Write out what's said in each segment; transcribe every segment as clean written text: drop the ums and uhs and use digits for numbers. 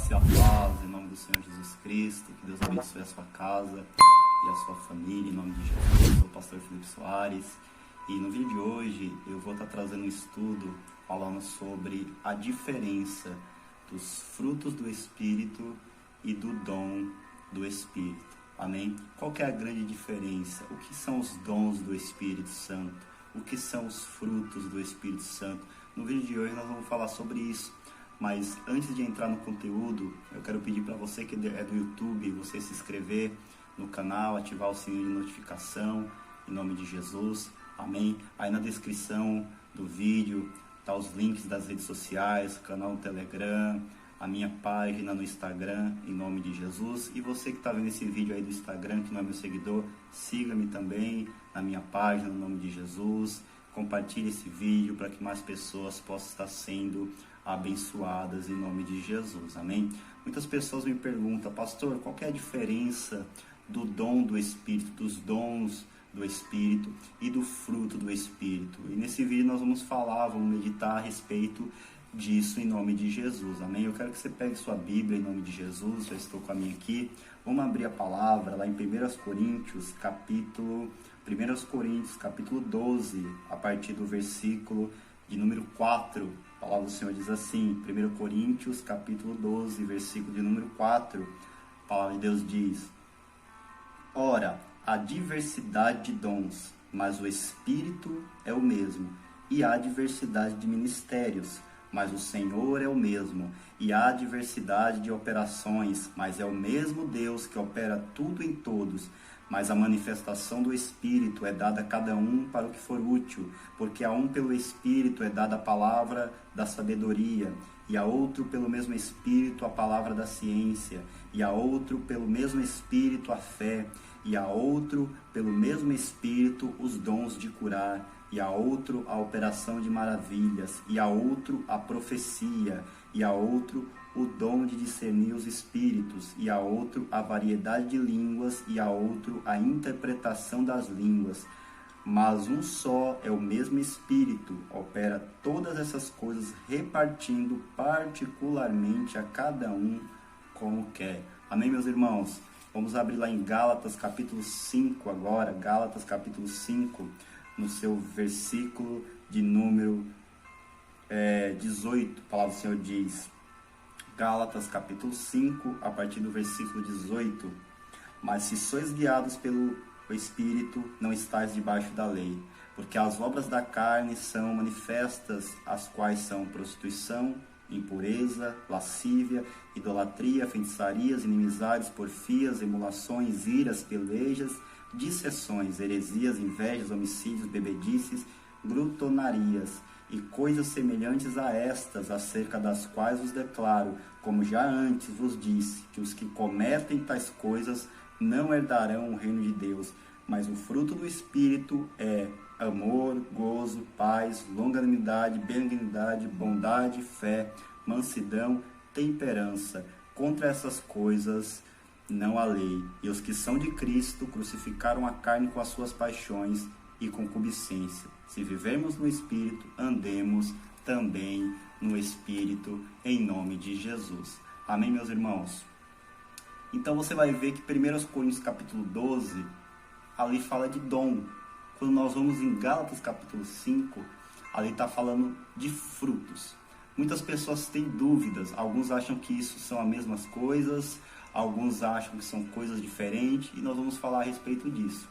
graça e a paz em nome do Senhor Jesus Cristo. Que Deus abençoe a sua casa e a sua família em nome de Jesus. Eu sou o pastor Felipe Soares e no vídeo de hoje eu vou estar trazendo um estudo falando sobre a diferença dos frutos do Espírito e do dom do Espírito. Amém? Qual que é a grande diferença? O que são os dons do Espírito Santo? O que são os frutos do Espírito Santo? No vídeo de hoje nós vamos falar sobre isso. Mas antes de entrar no conteúdo, eu quero pedir para você que é do YouTube, você se inscrever no canal, ativar o sininho de notificação, em nome de Jesus. Amém? Aí na descrição do vídeo tá os links das redes sociais, canal no Telegram, a minha página no Instagram, em nome de Jesus. E você que está vendo esse vídeo aí do Instagram, que não é meu seguidor, siga-me também na minha página, no nome de Jesus. Compartilhe esse vídeo para que mais pessoas possam estar sendo abençoadas em nome de Jesus. Amém? Muitas pessoas me perguntam, pastor, qual que é a diferença do dom do Espírito, dos dons do Espírito e do fruto do Espírito? E nesse vídeo nós vamos meditar a respeito disso em nome de Jesus. Amém? Eu quero que você pegue sua Bíblia em nome de Jesus. Já estou com a minha aqui. Vamos abrir a palavra lá em 1 Coríntios, capítulo 12, a partir do versículo de número 4. A palavra do Senhor diz assim, 1 Coríntios, capítulo 12, versículo de número 4. A palavra de Deus diz: Ora, há diversidade de dons, mas o Espírito é o mesmo. E há diversidade de ministérios, mas o Senhor é o mesmo. E há diversidade de operações, mas é o mesmo Deus que opera tudo em todos. Mas a manifestação do Espírito é dada a cada um para o que for útil, porque a um pelo Espírito é dada a palavra da sabedoria, e a outro pelo mesmo Espírito a palavra da ciência, e a outro pelo mesmo Espírito a fé, e a outro pelo mesmo Espírito os dons de curar, e a outro a operação de maravilhas, e a outro a profecia, e a outro o dom de discernir os espíritos, e a outro a variedade de línguas, e a outro a interpretação das línguas. Mas um só é o mesmo Espírito, opera todas essas coisas, repartindo particularmente a cada um como quer. Amém, meus irmãos? Vamos abrir lá em Gálatas capítulo 5 agora, Gálatas capítulo 5, no seu versículo de número 18, a palavra do Senhor diz, Gálatas capítulo 5, a partir do versículo 18, Mas se sois guiados pelo Espírito, não estáis debaixo da lei, porque as obras da carne são manifestas, as quais são prostituição, impureza, lascívia, idolatria, feitiçarias, inimizades, porfias, emulações, iras, pelejas, dissensões, heresias, invejas, homicídios, bebedices, glutonarias e coisas semelhantes a estas, acerca das quais vos declaro, como já antes vos disse, que os que cometem tais coisas não herdarão o reino de Deus. Mas o fruto do Espírito é amor, gozo, paz, longanimidade, benignidade, bondade, fé, mansidão, temperança. Contra essas coisas não há lei. E os que são de Cristo crucificaram a carne com as suas paixões e concupiscência. Se vivemos no Espírito, andemos também no Espírito, em nome de Jesus. Amém, meus irmãos? Então você vai ver que 1 Coríntios capítulo 12, ali fala de dom. Quando nós vamos em Gálatas capítulo 5, ali está falando de frutos. Muitas pessoas têm dúvidas, alguns acham que isso são as mesmas coisas, alguns acham que são coisas diferentes, e nós vamos falar a respeito disso.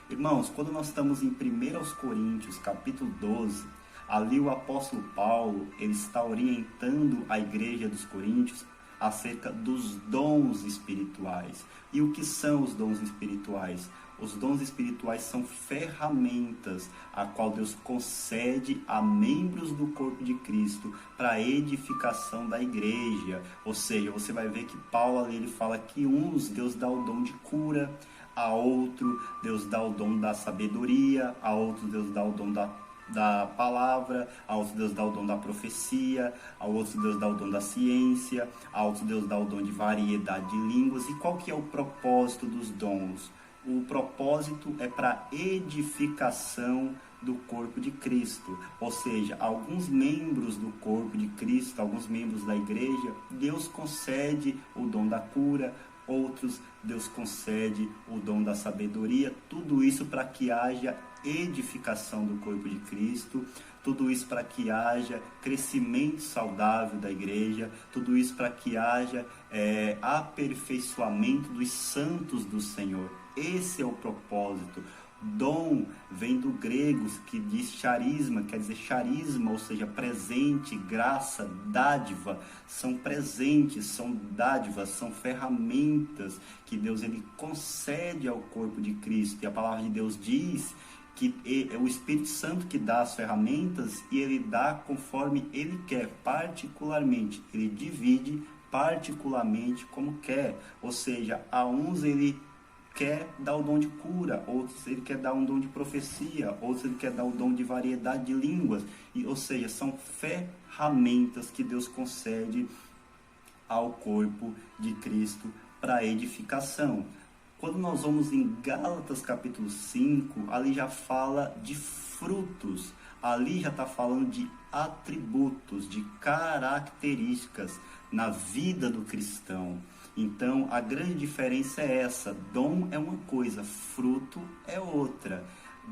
Irmãos, quando nós estamos em 1 Coríntios capítulo 12, ali o apóstolo Paulo, ele está orientando a igreja dos Coríntios acerca dos dons espirituais. E o que são os dons espirituais? Os dons espirituais são ferramentas a qual Deus concede a membros do corpo de Cristo para a edificação da igreja. Ou seja, você vai ver que Paulo ali, ele fala que uns Deus dá o dom de cura, a outro Deus dá o dom da sabedoria, a outro Deus dá o dom da palavra, a outro Deus dá o dom da profecia, a outro Deus dá o dom da ciência, a outro Deus dá o dom de variedade de línguas. E qual que é o propósito dos dons? O propósito é para edificação do corpo de Cristo. Ou seja, alguns membros do corpo de Cristo, alguns membros da igreja, Deus concede o dom da cura, outros Deus concede o dom da sabedoria, tudo isso para que haja edificação do corpo de Cristo, tudo isso para que haja crescimento saudável da igreja, tudo isso para que haja aperfeiçoamento dos santos do Senhor. Esse é o propósito. Dom vem do grego, que diz charisma, quer dizer charisma, ou seja, presente, graça, dádiva. São presentes, são dádivas, são ferramentas que Deus ele concede ao corpo de Cristo. E a palavra de Deus diz que é o Espírito Santo que dá as ferramentas e ele dá conforme ele quer, particularmente. Ele divide particularmente como quer. Ou seja, a uns ele quer dar o dom de cura, outros ele quer dar um dom de profecia, outros ele quer dar o dom de variedade de línguas, ou seja, são ferramentas que Deus concede ao corpo de Cristo para edificação. Quando nós vamos em Gálatas capítulo 5, ali já fala de frutos, ali já está falando de atributos, de características na vida do cristão. Então, a grande diferença é essa. Dom é uma coisa, fruto é outra.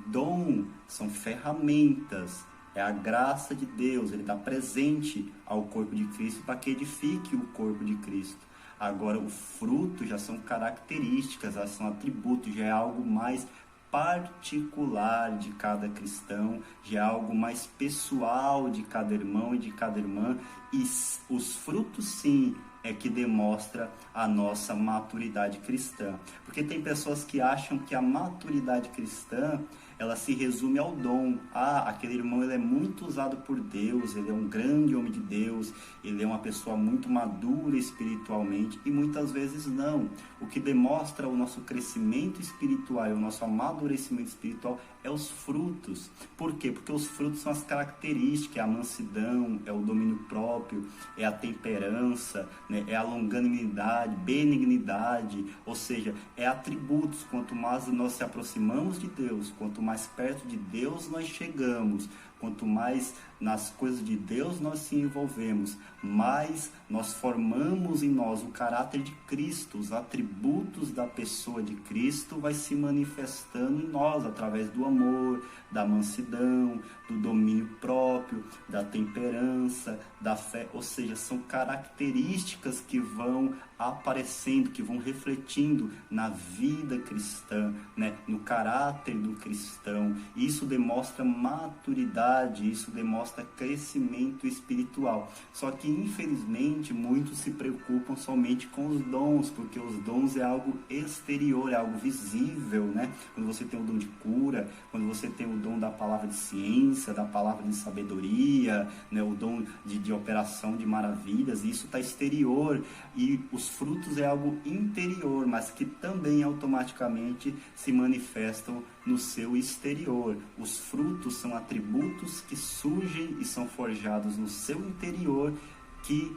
Dom são ferramentas, é a graça de Deus, ele dá presente ao corpo de Cristo para que edifique o corpo de Cristo. Agora, o fruto já são características, já são atributos, já é algo mais particular de cada cristão, já é algo mais pessoal de cada irmão e de cada irmã. E os frutos, sim, é que demonstra a nossa maturidade cristã. Porque tem pessoas que acham que a maturidade cristã, ela se resume ao dom. Aquele irmão ele é muito usado por Deus, ele é um grande homem de Deus, ele é uma pessoa muito madura espiritualmente, e muitas vezes não. O que demonstra o nosso crescimento espiritual e o nosso amadurecimento espiritual é os frutos. Por quê? Porque os frutos são as características, é a mansidão, é o domínio próprio, é a temperança, né? É a longanimidade, benignidade, ou seja, é atributos. Quanto mais nós se aproximamos de Deus, quanto mais perto de Deus nós chegamos, quanto mais nas coisas de Deus nós se envolvemos, mais nós formamos em nós o caráter de Cristo, os atributos da pessoa de Cristo vai se manifestando em nós, através do amor, da mansidão, do domínio próprio, da temperança, da fé, ou seja, são características que vão aparecendo, que vão refletindo na vida cristã, né? No caráter do cristão. Isso demonstra maturidade, isso demonstra crescimento espiritual. Só que, infelizmente, muitos se preocupam somente com os dons, porque os dons é algo exterior, é algo visível, né? Quando você tem o dom de cura, quando você tem o dom da palavra de ciência, da palavra de sabedoria, né? O dom de operação de maravilhas, isso está exterior, e os frutos é algo interior, mas que também automaticamente se manifestam no seu exterior. Os frutos são atributos que surgem e são forjados no seu interior, que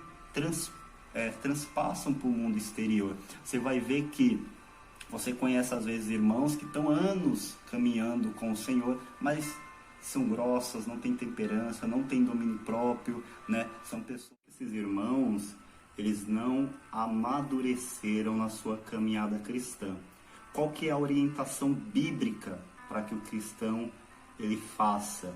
transpassam para o mundo exterior. Você vai ver que você conhece às vezes irmãos que estão anos caminhando com o Senhor, mas são grossas, não têm temperança, não têm domínio próprio, né? São pessoas, esses irmãos, eles não amadureceram na sua caminhada cristã. Qual que é a orientação bíblica para que o cristão ele faça?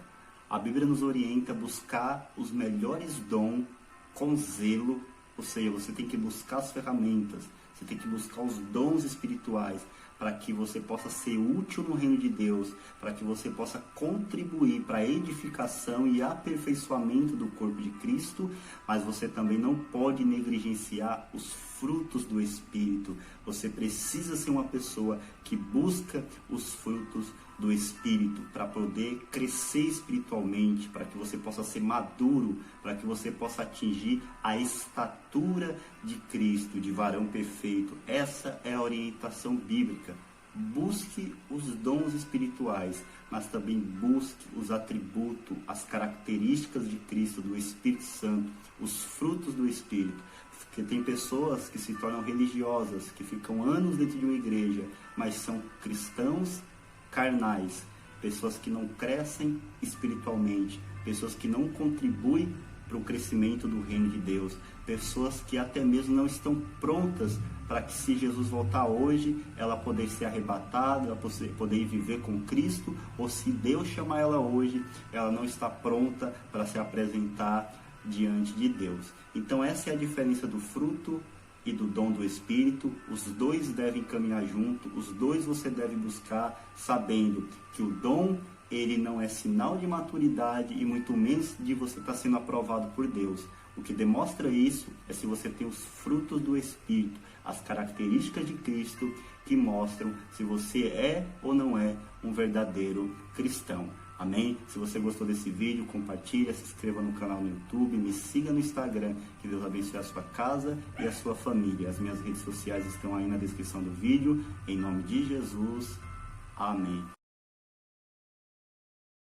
A Bíblia nos orienta a buscar os melhores dons com zelo, ou seja, você tem que buscar as ferramentas, você tem que buscar os dons espirituais para que você possa ser útil no reino de Deus, para que você possa contribuir para a edificação e aperfeiçoamento do corpo de Cristo, mas você também não pode negligenciar os frutos do Espírito. Você precisa ser uma pessoa que busca os frutos do Espírito para poder crescer espiritualmente, para que você possa ser maduro, para que você possa atingir a estatura de Cristo, de varão perfeito. Essa é a orientação bíblica. Busque os dons espirituais, mas também busque os atributos, as características de Cristo, do Espírito Santo, os frutos do Espírito. Porque tem pessoas que se tornam religiosas, que ficam anos dentro de uma igreja, mas são cristãos carnais, pessoas que não crescem espiritualmente, pessoas que não contribuem para o crescimento do reino de Deus, pessoas que até mesmo não estão prontas para que, se Jesus voltar hoje, ela poder ser arrebatada, ela poder viver com Cristo, ou se Deus chamar ela hoje, ela não está pronta para se apresentar diante de Deus. Então essa é a diferença do fruto e do dom do Espírito. Os dois devem caminhar junto, os dois você deve buscar, sabendo que o dom, ele não é sinal de maturidade e muito menos de você estar sendo aprovado por Deus. O que demonstra isso é se você tem os frutos do Espírito, as características de Cristo, que mostram se você é ou não é um verdadeiro cristão. Amém? Se você gostou desse vídeo, compartilha, se inscreva no canal no YouTube, me siga no Instagram, que Deus abençoe a sua casa e a sua família. As minhas redes sociais estão aí na descrição do vídeo. Em nome de Jesus, amém.